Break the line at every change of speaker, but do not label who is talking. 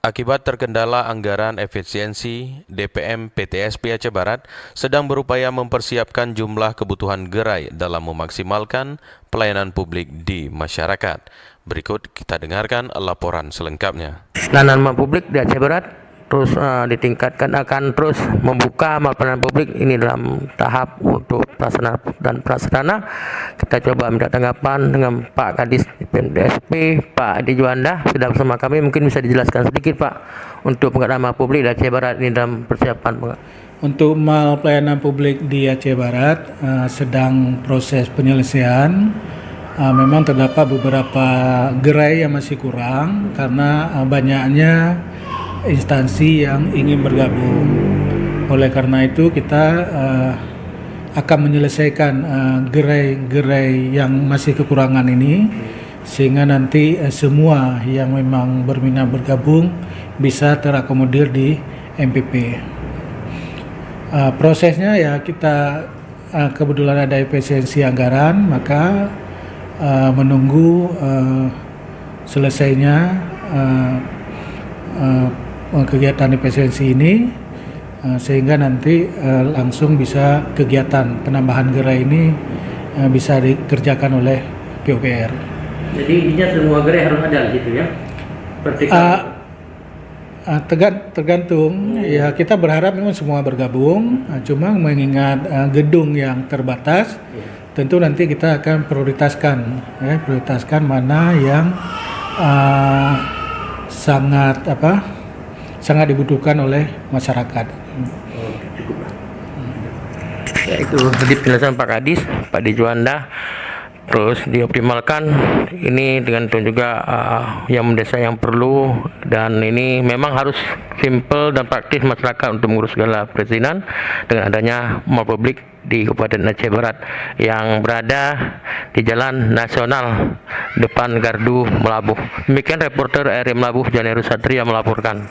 Akibat terkendala anggaran efisiensi, DPM PTSP Aceh Barat sedang berupaya mempersiapkan jumlah kebutuhan gerai dalam memaksimalkan pelayanan publik di masyarakat. Berikut kita dengarkan laporan selengkapnya.
Pelayanan publik di Aceh Barat terus ditingkatkan, akan terus membuka pelayanan publik ini dalam tahap untuk pelaksana dan prasarana. Kita coba minta tanggapan dengan Pak Kadis PTSP, Pak Adi Juanda sudah bersama kami. Mungkin bisa dijelaskan sedikit Pak untuk pelayanan publik di Aceh Barat ini dalam persiapan Pak.
Untuk pelayanan publik di Aceh Barat sedang proses penyelesaian. Memang terdapat beberapa gerai yang masih kurang karena banyaknya instansi yang ingin bergabung. Oleh karena itu kita akan menyelesaikan gerai-gerai yang masih kekurangan ini sehingga nanti semua yang memang berminat bergabung bisa terakomodir di MPP. Prosesnya ya kita kebetulan ada efisiensi anggaran, maka menunggu selesainya kegiatan efisiensi ini sehingga nanti langsung bisa kegiatan penambahan gerai ini bisa dikerjakan oleh PUPR.
Jadi intinya semua gerai harus ada gitu ya?
Tergantung ya, kita berharap memang semua bergabung, cuma mengingat gedung yang terbatas, tentu nanti kita akan prioritaskan mana yang sangat dibutuhkan oleh masyarakat.
Cukup. Ya, itu tadi penjelasan Pak Kadis, Pak Dijuanda. Terus dioptimalkan ini dengan juga yang mendesak yang perlu, dan ini memang harus simple dan praktis masyarakat untuk mengurus segala perizinan dengan adanya mall publik di Kabupaten Aceh Barat yang berada di Jalan Nasional depan Gardu Melabuh. Demikian reporter RRI Melabuh Janeru Satria melaporkan.